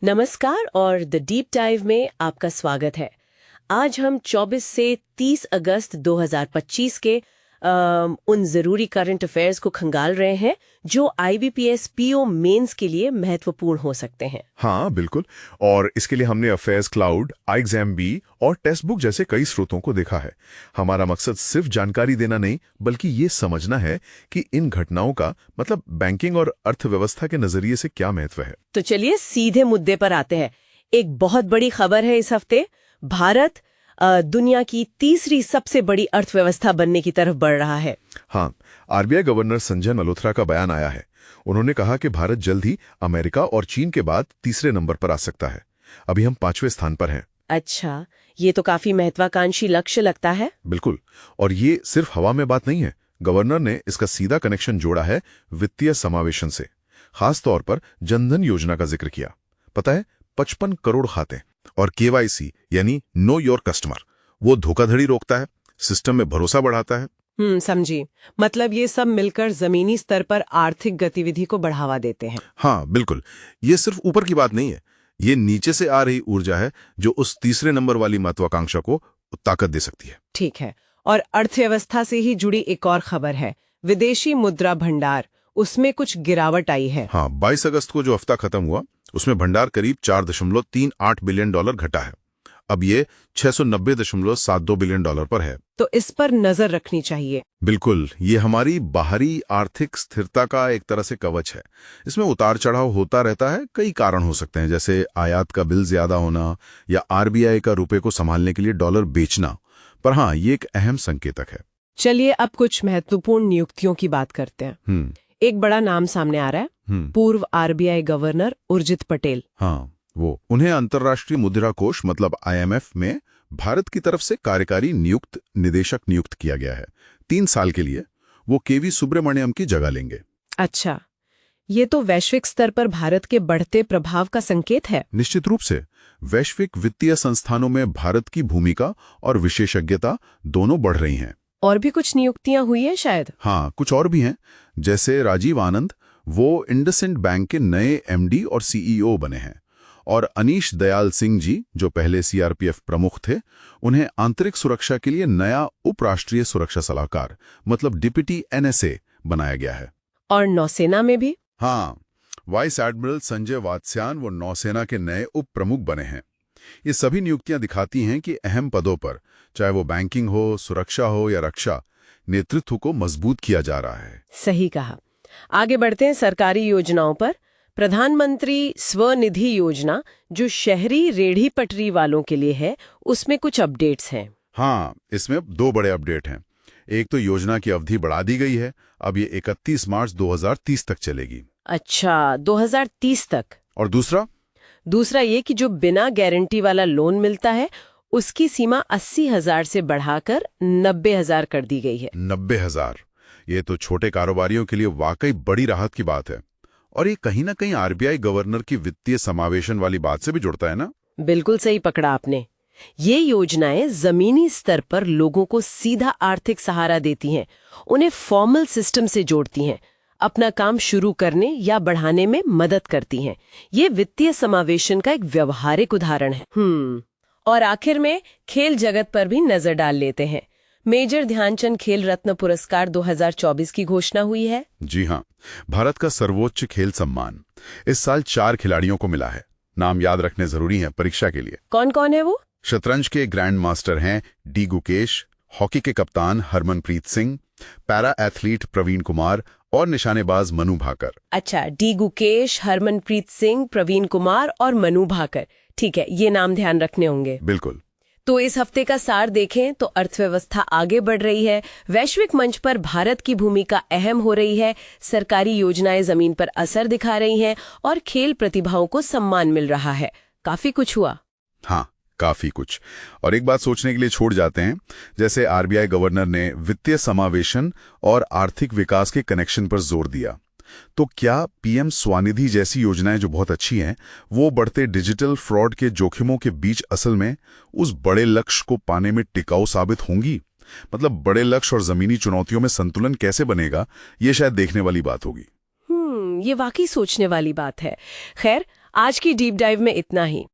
नमस्कार और the deep dive में आपका स्वागत है। आज हम 24 से 30 अगस्त 2025 के उन ज़रूरी करंट अफेयर्स को खंगाल रहे हैं जो आईबीपीएस पीओ मेंस के लिए महत्वपूर्ण हो सकते हैं। हाँ बिल्कुल। और इसके लिए हमने अफेयर्स क्लाउड, iExamB और टेक्स्ट बुक जैसे कई स्रोतों को देखा है। हमारा मकसद सिर्फ जानकारी देना नहीं बल्कि ये समझना है कि इन घटनाओं का मतलब बैंकिंग और अर्थव्यवस्था के नजरिए से क्या महत्व है। तो चलिए सीधे मुद्दे पर आते हैं। एक बहुत बड़ी खबर है इस हफ्ते। भारत दुनिया की तीसरी सबसे बड़ी अर्थव्यवस्था बनने की तरफ बढ़ रहा है। हाँ, आरबीआई गवर्नर संजय मल्होत्रा का बयान आया है। उन्होंने कहा कि भारत जल्द ही अमेरिका और चीन के बाद तीसरे नंबर पर आ सकता है। अभी हम 5वें स्थान पर हैं। अच्छा, ये तो काफी महत्वाकांक्षी लक्ष्य लगता है। बिल्कुल। और ये सिर्फ हवा में बात नहीं है। गवर्नर ने इसका सीधा कनेक्शन जोड़ा है वित्तीय समावेशन से। खास तौर पर जनधन योजना का जिक्र किया। पता है, 55 करोड़ खाते और केवाईसी यानी नो योर कस्टमर, वो धोखाधड़ी रोकता है, सिस्टम में भरोसा बढ़ाता है। समझी। मतलब ये सब मिलकर जमीनी स्तर पर आर्थिक गतिविधि को बढ़ावा देते हैं। हाँ बिल्कुल। ये सिर्फ ऊपर की बात नहीं है, ये नीचे से आ रही ऊर्जा है जो उस तीसरे नंबर वाली महत्वाकांक्षा को ताकत दे सकती है। ठीक है। और अर्थव्यवस्था से ही जुड़ी एक और खबर है, विदेशी मुद्रा भंडार, उसमें कुछ गिरावट आई है। हाँ, 22 अगस्त को जो हफ्ता खत्म हुआ उसमें भंडार करीब $4.38 बिलियन घटा है। अब ये $690.72 बिलियन पर है। तो इस पर नजर रखनी चाहिए। बिल्कुल, ये हमारी बाहरी आर्थिक स्थिरता का एक तरह से कवच है। इसमें उतार चढ़ाव होता रहता है, कई कारण हो सकते हैं, जैसे आयात का बिल ज्यादा होना या आरबीआई का रुपए को संभालने के लिए डॉलर बेचना। पर हाँ, ये एक अहम संकेतक है। चलिए अब कुछ महत्वपूर्ण नियुक्तियों की बात करते हैं। एक बड़ा नाम सामने आ रहा है, पूर्व आरबीआई गवर्नर उर्जित पटेल। हाँ, वो उन्हें अंतर्राष्ट्रीय मुद्रा कोष मतलब आईएमएफ में भारत की तरफ से कार्यकारी निदेशक नियुक्त किया गया है। 3 साल के लिए वो केवी सुब्रमण्यम की जगह लेंगे। अच्छा, ये तो वैश्विक स्तर पर भारत के बढ़ते प्रभाव का संकेत है। निश्चित रूप से। वैश्विक वित्तीय संस्थानों में भारत की भूमिका और विशेषज्ञता दोनों बढ़ रही हैं। और भी कुछ नियुक्तियां हुई हैं शायद। हाँ, कुछ और भी हैं, जैसे राजीव आनंद, वो इंडसइंड बैंक के नए एमडी और सीईओ बने हैं। और अनीश दयाल सिंह जी, जो पहले सीआरपीएफ प्रमुख थे, उन्हें आंतरिक सुरक्षा के लिए नया उपराष्ट्रीय सुरक्षा सलाहकार मतलब डिप्टी एनएसए बनाया गया है। और नौसेना में भी? हाँ, वाइस एडमिरल संजय वात्स्यायन वो नौसेना के नए उप प्रमुख बने हैं। ये सभी नियुक्तियां दिखाती हैं कि अहम पदों पर, चाहे वो बैंकिंग हो, सुरक्षा हो या रक्षा, नेतृत्व को मजबूत किया जा रहा है। सही कहा। आगे बढ़ते हैं सरकारी योजनाओं पर। प्रधानमंत्री स्वनिधि योजना जो शहरी रेढ़ी पटरी वालों के लिए है, उसमें कुछ अपडेट्स हैं। हाँ, इसमें 2 बड़े अपडेट हैं। एक तो योजना की अवधि बढ़ा दी गई है, अब ये 31 मार्च 2030 तक चलेगी। अच्छा, 2030 तक। और दूसरा ये कि जो बिना गारंटी वाला लोन मिलता है उसकी सीमा 80,000 से बढ़ाकर 90,000 कर दी गई है। 90,000। ये तो छोटे कारोबारियों के लिए वाकई बड़ी राहत की बात है। और ये कहीं ना कहीं आरबीआई गवर्नर की वित्तीय समावेशन वाली बात से भी जुड़ता है ना। बिल्कुल सही पकड़ा आपने। ये योजनाएं जमीनी स्तर पर लोगों को सीधा आर्थिक सहारा देती हैं, उन्हें फॉर्मल सिस्टम से जोड़ती हैं, अपना काम शुरू करने या बढ़ाने में मदद करती हैं। ये वित्तीय समावेशन का एक व्यवहारिक उदाहरण है। और आखिर में खेल जगत पर भी नजर डाल लेते हैं। मेजर ध्यानचंद खेल रत्न पुरस्कार 2024 की घोषणा हुई है। जी हाँ, भारत का सर्वोच्च खेल सम्मान इस साल 4 खिलाड़ियों को मिला है। नाम याद रखने जरूरी है परीक्षा के लिए। कौन कौन है वो? शतरंज के ग्रैंड मास्टर हैं डी गुकेश, हॉकी के कप्तान हरमनप्रीत सिंह, पैरा एथलीट प्रवीण कुमार और निशानेबाज मनु भाकर। अच्छा, डी गुकेश, हरमनप्रीत सिंह, प्रवीण कुमार और मनु भाकर। ठीक है, ये नाम ध्यान रखने होंगे। बिल्कुल। तो इस हफ्ते का सार देखें तो अर्थव्यवस्था आगे बढ़ रही है, वैश्विक मंच पर भारत की भूमिका अहम हो रही है, सरकारी योजनाएं जमीन पर असर दिखा रही हैं और खेल प्रतिभाओं को सम्मान मिल रहा है। काफी कुछ हुआ। हाँ, काफी कुछ। और एक बात सोचने के लिए छोड़ जाते हैं, जैसे आरबीआई गवर्नर ने वित्तीय समावेशन और आर्थिक विकास के कनेक्शन पर जोर दिया, तो क्या पीएम स्वनिधि जैसी योजनाएं जो बहुत अच्छी हैं, वो बढ़ते डिजिटल फ्रॉड के जोखिमों के बीच असल में उस बड़े लक्ष्य को पाने में टिकाऊ साबित होंगी? मतलब बड़े लक्ष्य और जमीनी चुनौतियों में संतुलन कैसे बनेगा, ये शायद देखने वाली बात होगी। ये वाकई सोचने वाली बात है। खैर, आज की डीप डाइव में इतना ही।